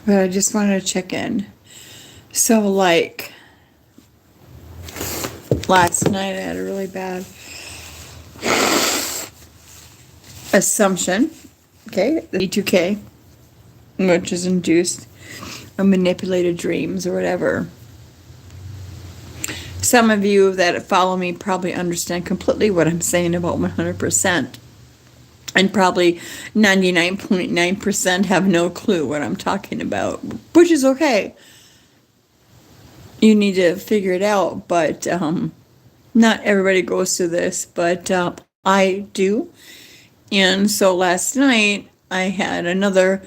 but I just wanted to check in. So, like, last night I had a really bad assumption, okay, the D2K, which is induced or manipulated dreams or whatever. Some of you that follow me probably understand completely what I'm saying about 100%. And probably 99.9% have no clue what I'm talking about, which is okay. You need to figure it out, but not everybody goes through this, but I do. And so last night I had another,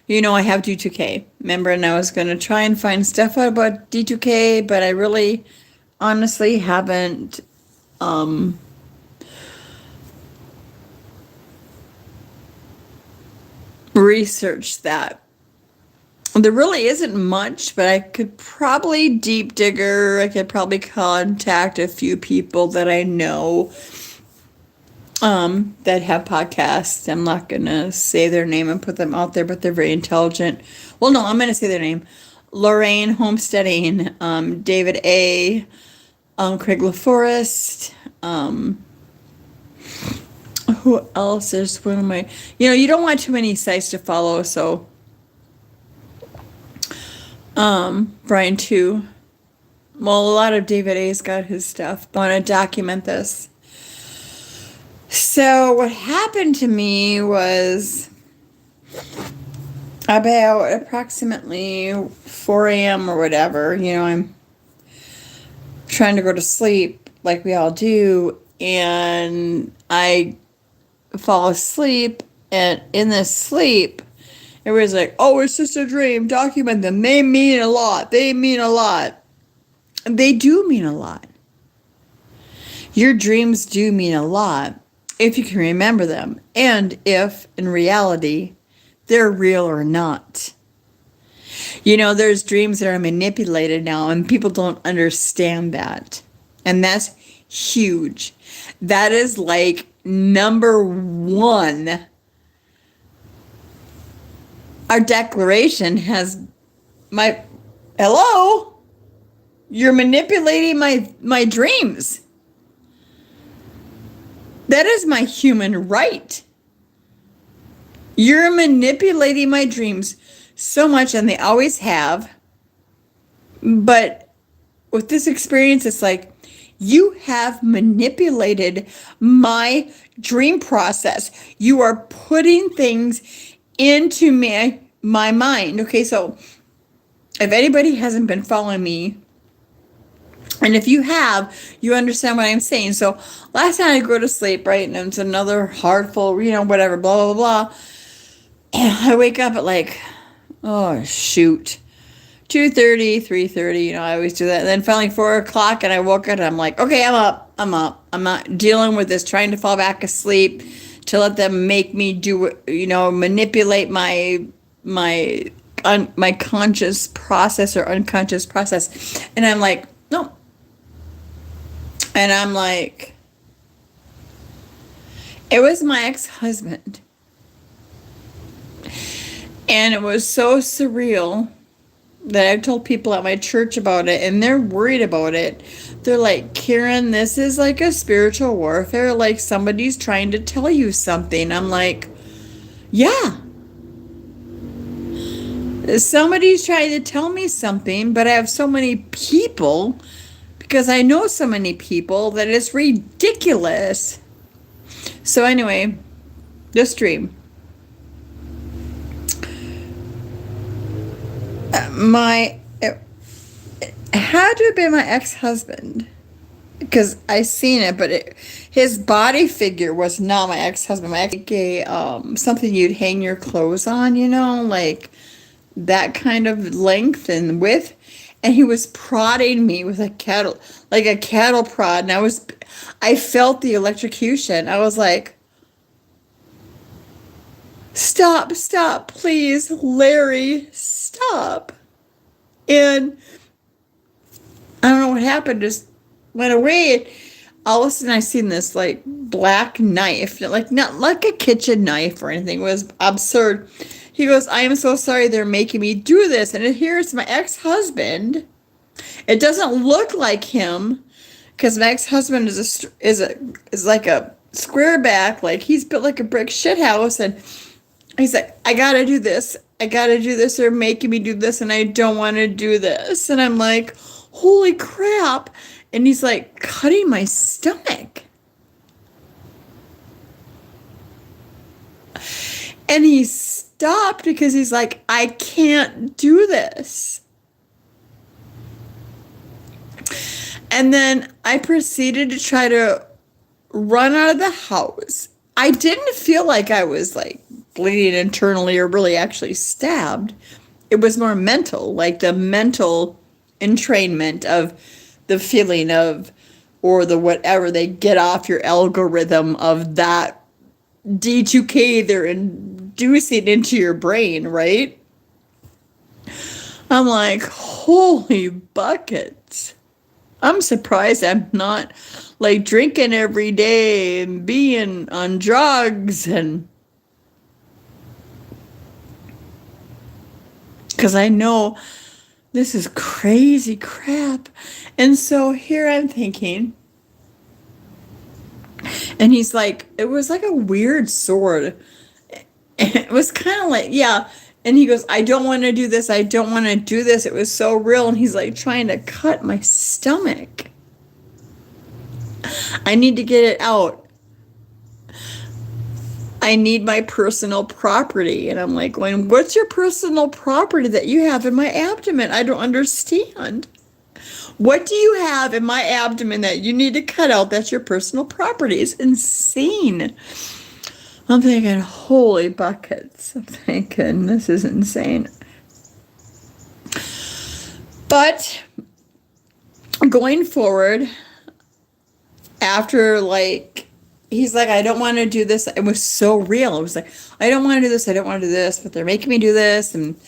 I have D2K, remember, and I was going to try and find stuff out about D2K, but I really honestly haven't researched that. There really isn't much, but I could probably deep digger. I could probably contact a few people that I know that have podcasts. I'm not gonna say their name and put them out there, but they're very intelligent. Well, no, I'm gonna say their name: Lorraine Homesteading, David A, Craig LaForest. Who else is one of my? You don't want too many sites to follow, so. Brian too. Well, a lot of David A's got his stuff. I want to document this. So what happened to me was about approximately 4 a.m. or whatever. I'm trying to go to sleep like we all do, and I fall asleep, and in this sleep, everybody's like, oh, it's just a dream. Document them. They mean a lot. They mean a lot. They do mean a lot. Your dreams do mean a lot if you can remember them, and if, in reality, they're real or not. There's dreams that are manipulated now, and people don't understand that. And that's huge. That is like number one. Our declaration has hello? You're manipulating my dreams. That is my human right. You're manipulating my dreams so much, and they always have. But with this experience, it's like, you have manipulated my dream process. You are putting things into my mind. Okay, so if anybody hasn't been following me, and if you have, you understand what I'm saying. So last night I go to sleep, right? And it's another heartful, whatever, blah, blah, blah. And I wake up at like, oh, shoot, 2:30, 3:30, I always do that. And then finally 4 o'clock, and I woke up and I'm like, okay, I'm up. I'm not dealing with this, trying to fall back asleep to let them make me do, manipulate my conscious process or unconscious process. And I'm like, no. And I'm like, it was my ex-husband. And it was so surreal that I've told people at my church about it, and they're worried about it. They're like, Karen, this is like a spiritual warfare. Like somebody's trying to tell you something. I'm like, yeah. Somebody's trying to tell me something, but I have so many people, because I know so many people, that it's ridiculous. So anyway, this dream. It had to have been my ex-husband, because I seen it, but his body figure was not my ex-husband. My ex, something you'd hang your clothes on, like that kind of length and width. And he was prodding me with a cattle prod, and I felt the electrocution. I was like, stop, please, Larry, stop. And I don't know what happened, just went away. All of a sudden I seen this black knife, not like a kitchen knife or anything. It was absurd. he goes, I am so sorry they're making me do this. And here's my ex-husband. It doesn't look like him because my ex-husband is like a square back, like he's built like a brick shit house, and he's like, I gotta do this. I gotta do this. They're making me do this, and I don't want to do this. And I'm like, holy crap. And he's like cutting my stomach. And he stopped because he's like, I can't do this. And then I proceeded to try to run out of the house. I didn't feel like I was like bleeding internally or really actually stabbed. It was more mental, like the mental entrainment of the feeling of, or the whatever they get off your algorithm of that D2K they're inducing into your brain, right? I'm like, holy buckets. I'm surprised I'm not like drinking every day and being on drugs, and because I know this is crazy crap. And so here I'm thinking, and he's like, it was like a weird sword. It was kind of like, yeah. And he goes, I don't want to do this. I don't want to do this. It was so real. And he's like trying to cut my stomach. I need to get it out. I need my personal property. And I'm like going, what's your personal property that you have in my abdomen? I don't understand. What do you have in my abdomen that you need to cut out that's your personal property? It's insane. I'm thinking, holy buckets. I'm thinking, this is insane. But going forward, after like, he's like, I don't want to do this. It was so real. It was like, I don't want to do this. I don't want to do this, but they're making me do this. And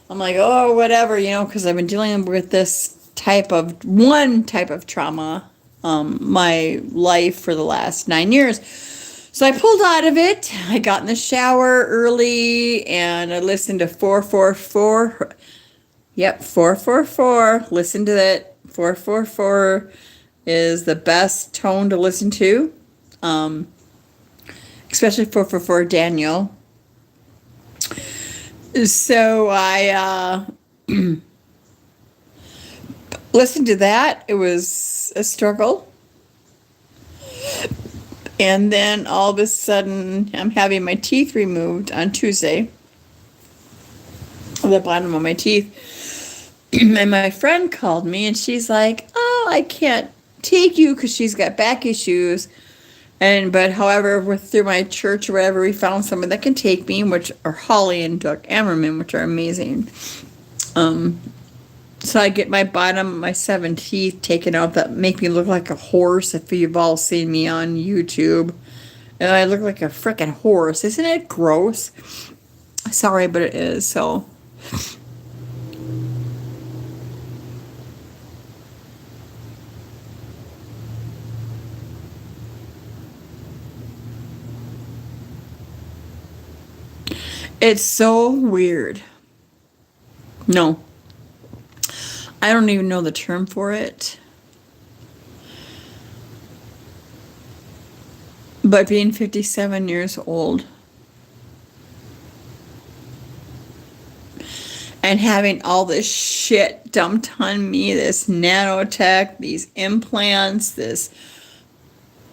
I'm like, oh, whatever, because I've been dealing with this one type of trauma, my life for the last 9 years. So I pulled out of it. I got in the shower early and I listened to 444. Yep, 444. Listen to that. 444 is the best tone to listen to, especially 444 Daniel. So I listened to that. It was a struggle. And then all of a sudden, I'm having my teeth removed on Tuesday. The bottom of my teeth. And my friend called me and she's like, oh, I can't take you because she's got back issues. But however, through my church or whatever, we found someone that can take me, which are Holly and Doug Ammerman, which are amazing. So I get my bottom, my 7 teeth taken out that make me look like a horse, if you've all seen me on YouTube. And I look like a freaking horse. Isn't it gross? Sorry, but it is. So it's so weird. No. I don't even know the term for it. But being 57 years old and having all this shit dumped on me, this nanotech, these implants,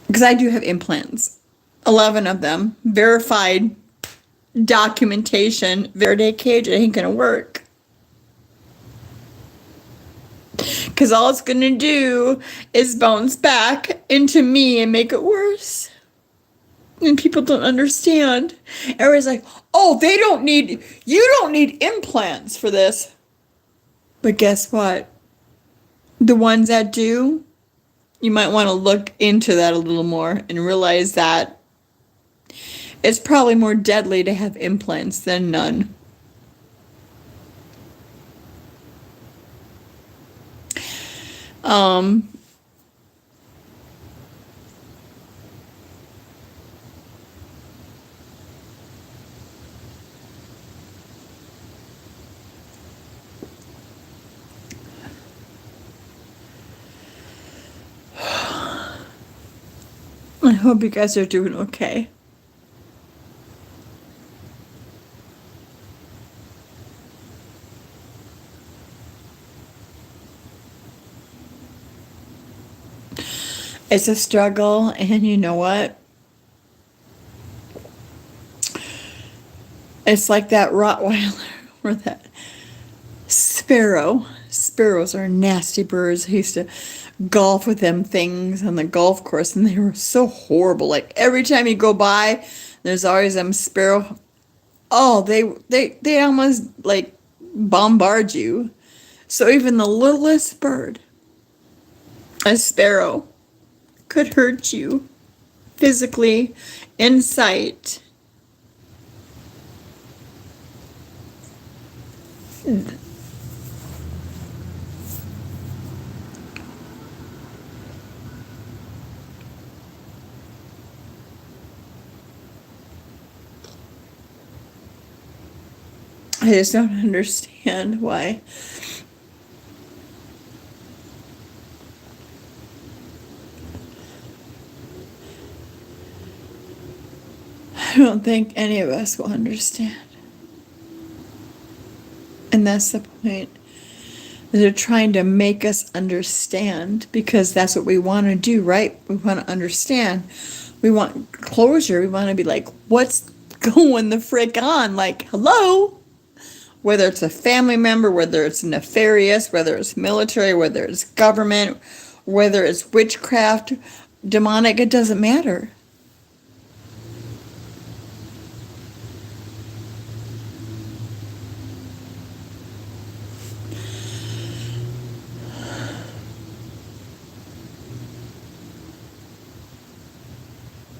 because I do have implants, 11 of them, verified documentation, Verde cage, it ain't gonna work. Because all it's going to do is bounce back into me and make it worse. And people don't understand. Everybody's like, oh, you don't need implants for this. But guess what? The ones that do, you might want to look into that a little more and realize that it's probably more deadly to have implants than none. hope you guys are doing okay. It's a struggle, and you know what? It's like that Rottweiler or that sparrow. Sparrows are nasty birds. I used to golf with them things on the golf course, and they were so horrible. Like every time you go by, there's always them sparrow. Oh, they almost like bombard you. So even the littlest bird, a sparrow, could hurt you physically, in sight. I just don't understand why. I don't think any of us will understand. And that's the point. They're trying to make us understand because that's what we want to do, right? We want to understand. We want closure. We want to be like, what's going the frick on? Like, hello? Whether it's a family member, whether it's nefarious, whether it's military, whether it's government, whether it's witchcraft, demonic, it doesn't matter.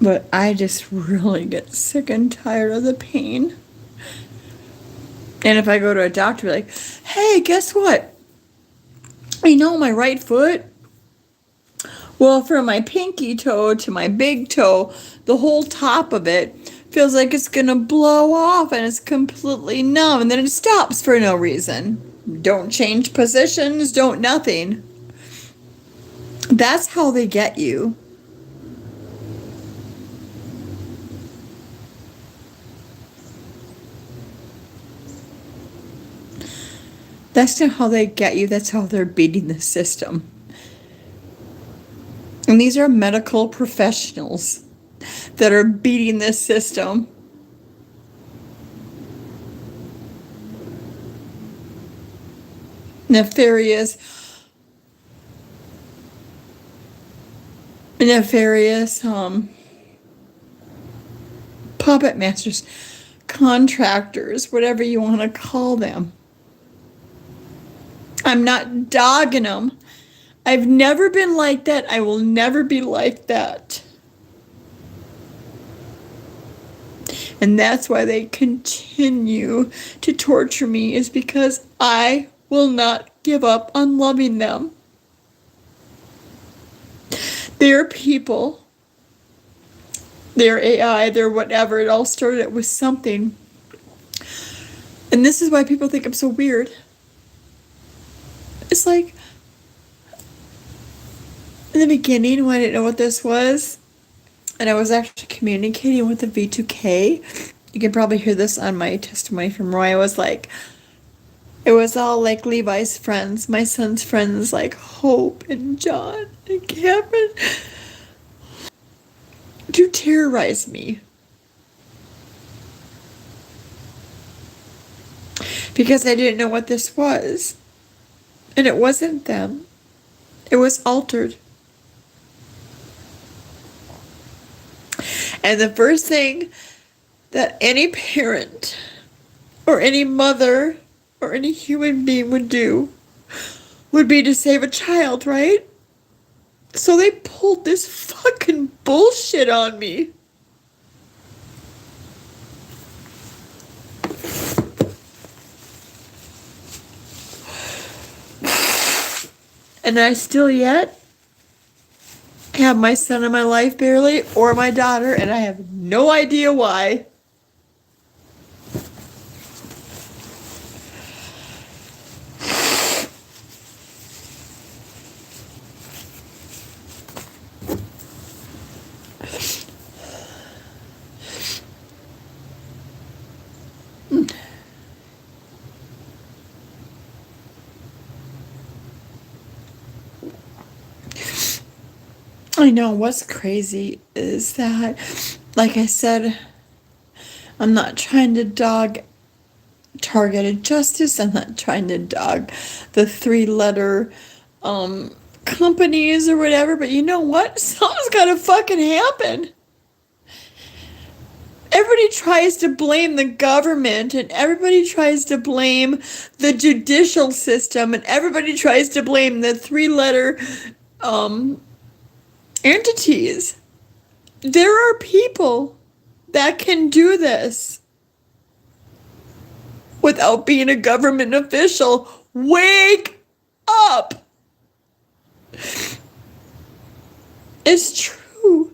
But I just really get sick and tired of the pain. And if I go to a doctor, like, hey, guess what? You know my right foot? Well, from my pinky toe to my big toe, the whole top of it feels like it's gonna blow off and it's completely numb, and then it stops for no reason. Don't change positions, don't nothing. That's how they get you. That's not how they get you. That's how they're beating the system. And these are medical professionals that are beating this system. Nefarious, puppet masters, contractors, whatever you want to call them. I'm not dogging them. I've never been like that. I will never be like that. And that's why they continue to torture me, is because I will not give up on loving them. They're people. They're AI. They're whatever. It all started with something. And this is why people think I'm so weird. It's like, in the beginning, when I didn't know what this was, and I was actually communicating with the V2K, you can probably hear this on my testimony from Roy. I was like, it was all like Levi's friends, my son's friends, like Hope and John and Cameron, to terrorize me. Because I didn't know what this was. And it wasn't them. It was altered. And the first thing that any parent or any mother or any human being would do would be to save a child, right? So they pulled this fucking bullshit on me. And I still yet have my son in my life barely, or my daughter, and I have no idea why. I know what's crazy is that, like I said, I'm not trying to dog targeted justice. I'm not trying to dog the three-letter companies or whatever, but you know what? Something's gotta fucking happen. Everybody tries to blame the government, and everybody tries to blame the judicial system, and everybody tries to blame the three-letter um, entities. There are people that can do this without being a government official. Wake up! It's true.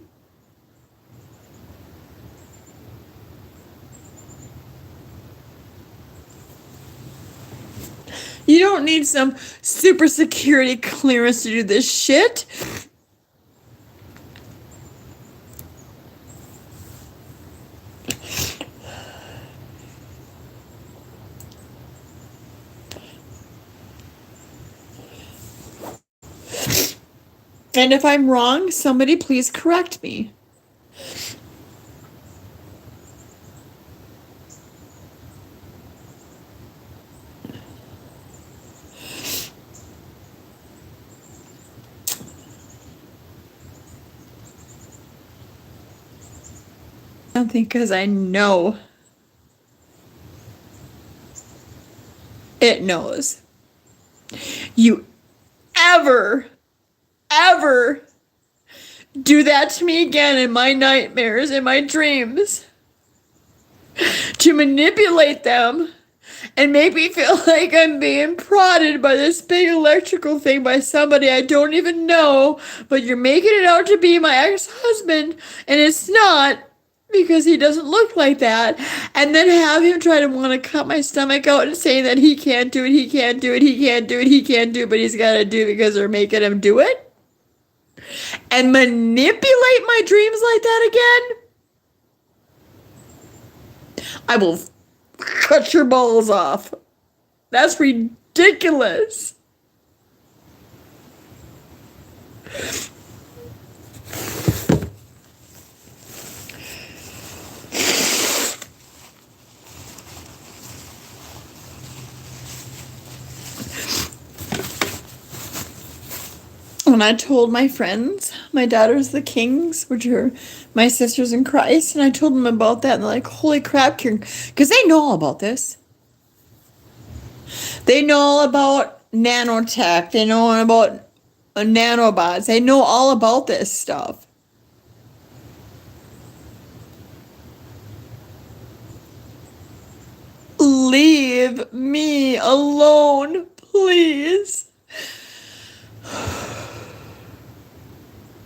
You don't need some super security clearance to do this shit. And if I'm wrong, somebody please correct me. Something because I know it knows. You ever do that to me again in my nightmares, in my dreams, to manipulate them and make me feel like I'm being prodded by this big electrical thing by somebody I don't even know, but you're making it out to be my ex-husband, and it's not, because he doesn't look like that, and then have him try to want to cut my stomach out and say that he can't do it, he can't do it, he can't do it, he can't do it, but he's got to do it because they're making him do it? And manipulate my dreams like that again? I will cut your balls off. That's ridiculous. When I told my friends, my daughters, the Kings, which are my sisters in Christ, and I told them about that, and they're like, holy crap, Karen, because they know all about this. They know all about nanotech. They know all about nanobots. They know all about this stuff. Leave me alone, please.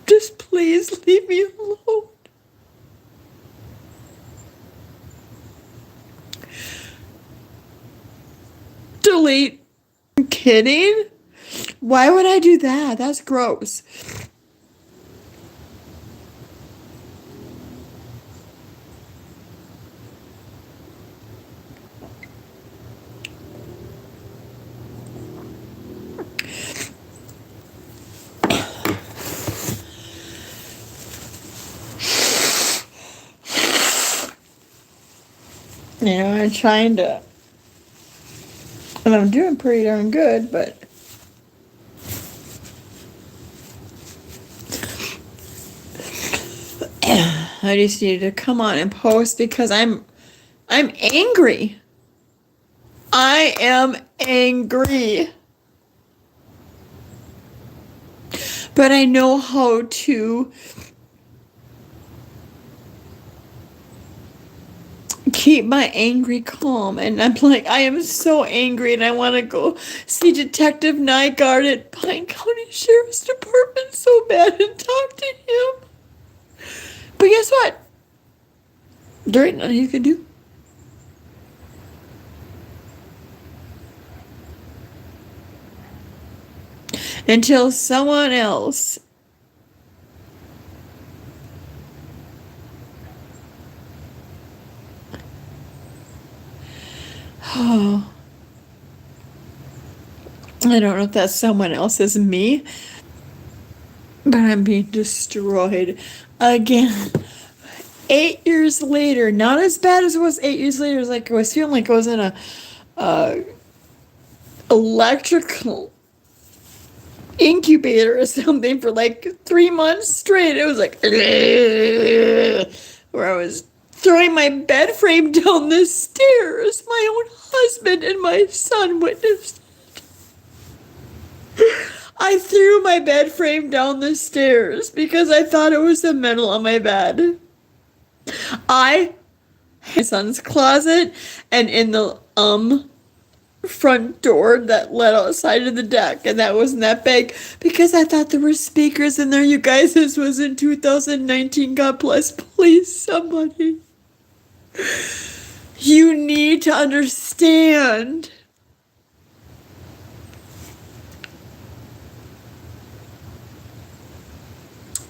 Just please leave me alone. Delete. I'm kidding? Why would I do that? That's gross. You know, I'm trying to, and I'm doing pretty darn good, but I just needed to come on and post because I'm angry. I am angry. But I know how to keep my angry calm, and I'm like, I am so angry, and I want to go see Detective Nygaard at Pine County Sheriff's Department so bad and talk to him. But guess what? There ain't nothing you can do. Until someone else oh, I don't know if that someone else is me. but I'm being destroyed again. 8 years later, not as bad as it was 8 years later. It was like I was feeling like I was in a uh, electrical incubator or something for like 3 months straight. It was like where I was throwing my bed frame down the stairs. My own husband and my son witnessed. I threw my bed frame down the stairs because I thought it was the metal on my bed. I my son's closet and in the front door that led outside of the deck, and that wasn't that big because I thought there were speakers in there. You guys, this was in 2019. God bless. Please, somebody. You need to understand.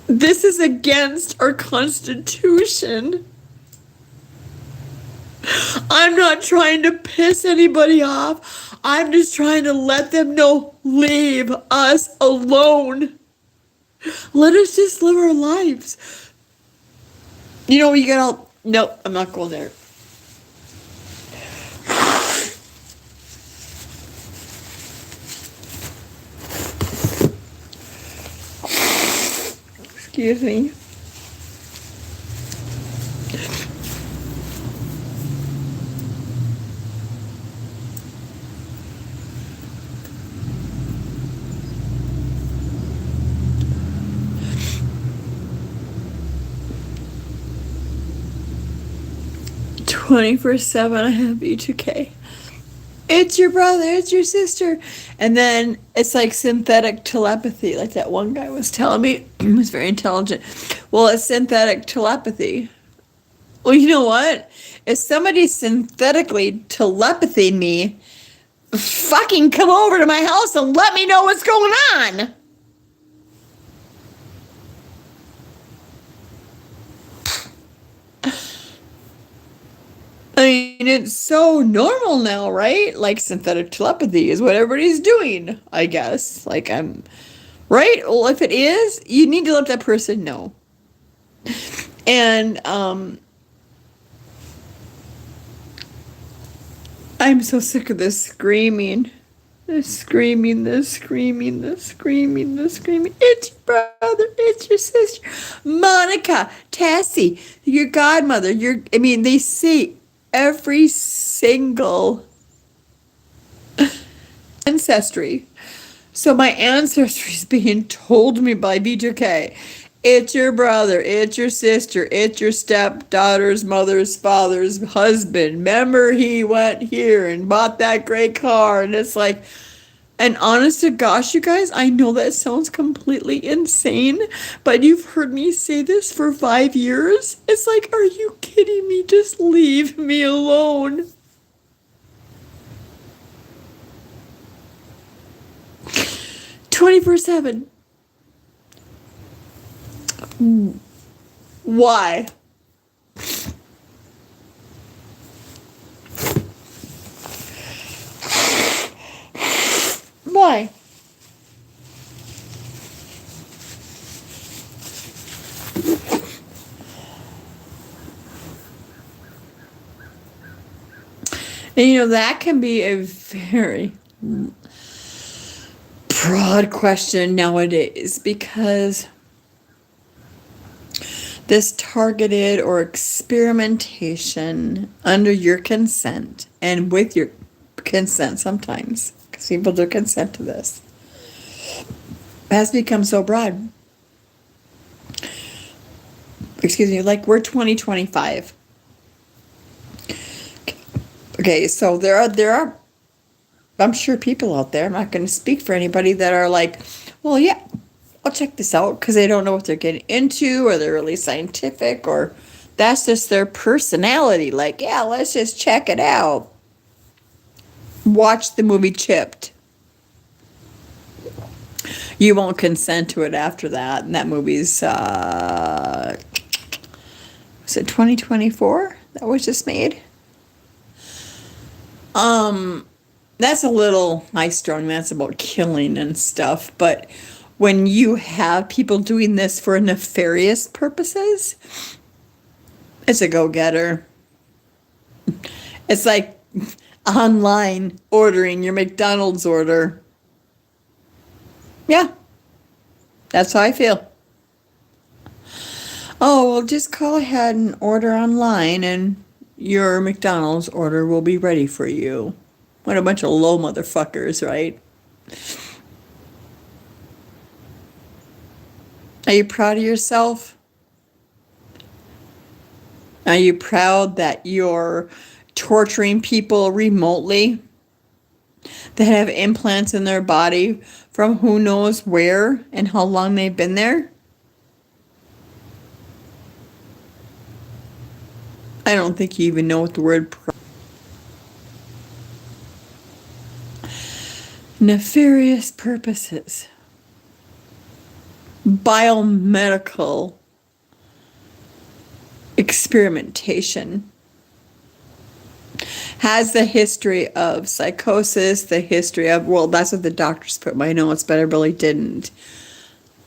This is against our Constitution. I'm not trying to piss anybody off. I'm just trying to let them know, leave us alone. Let us just live our lives. You know, you get all, nope, I'm not going there. Excuse me. "24/7 I have B2K. It's your brother, it's your sister." And then it's like synthetic telepathy, like that one guy was telling me. He was very intelligent. Well, it's synthetic telepathy. Well, you know what? If somebody's synthetically telepathying me, fucking come over to my house and let me know what's going on. I mean, it's so normal now, right? Like synthetic telepathy is what everybody's doing, I guess. Like right? Well, if it is, you need to let that person know. And I'm so sick of this screaming. This screaming, this screaming, this screaming, this screaming. It's your brother, it's your sister. Monica, Tassie, your godmother, they say every single ancestry. So my ancestry is being told to me by B2K. It's your brother, it's your sister, it's your stepdaughter's mother's father's husband. Remember, he went here and bought that great car. And it's like, and honest to gosh, you guys, I know that sounds completely insane, but you've heard me say this for 5 years. It's like, are you kidding me? Just leave me alone. 24/7. Why? Why? And that can be a very broad question nowadays because this targeted or experimentation under your consent and with your consent sometimes, because people do consent to this, has become so broad. Excuse me, like we're 2025. Okay, so there are I'm sure people out there, I'm not going to speak for anybody, that are like, well, yeah, I'll check this out, because they don't know what they're getting into, or they're really scientific, or that's just their personality. Like, yeah, let's just check it out. Watch the movie Chipped. You won't consent to it after that. And that movie's, was it 2024? That was just made? That's a little high strung. That's about killing and stuff. But when you have people doing this for nefarious purposes, it's a go-getter. It's like online ordering your McDonald's order. Yeah, that's how I feel. Oh, well, just call ahead and order online and your McDonald's order will be ready for you. What a bunch of low motherfuckers, right? Are you proud of yourself? Are you proud that you're torturing people remotely that have implants in their body from who knows where and how long they've been there? I don't think you even know what the word nefarious purposes. Biomedical experimentation has the history of psychosis, the history of, well, that's what the doctors put in my notes, but I really didn't.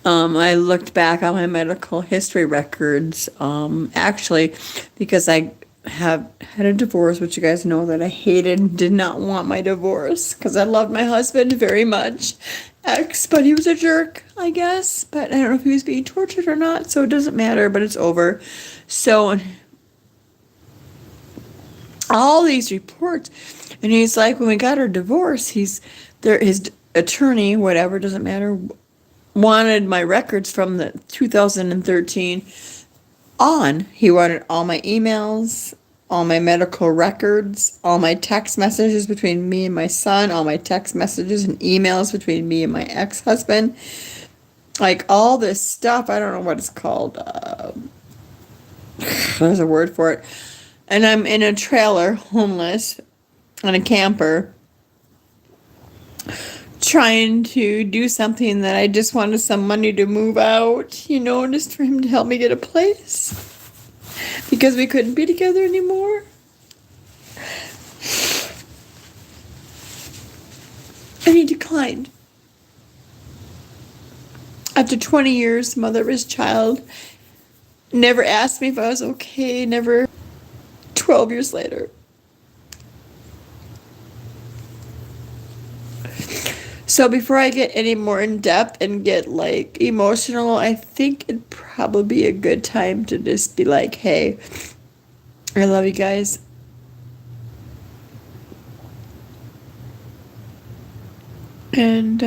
I looked back on my medical history records, actually, because I have had a divorce, which you guys know that I hated and did not want my divorce because I loved my husband very much. But he was a jerk, I guess. But I don't know if he was being tortured or not, so it doesn't matter, but it's over. So all these reports, and he's like, when we got our divorce, his attorney, whatever, doesn't matter, wanted my records from the 2013 on. He wanted all my emails, all my medical records, all my text messages between me and my son, all my text messages and emails between me and my ex-husband, like all this stuff. I don't know what it's called. There's a word for it. And I'm in a trailer, homeless, on a camper, trying to do something that I just wanted some money to move out, just for him to help me get a place because we couldn't be together anymore. And he declined. After 20 years, mother of his child, never asked me if I was okay, never. 12 years later. So before I get any more in depth and get like emotional, I think it'd probably be a good time to just be like, hey, I love you guys. And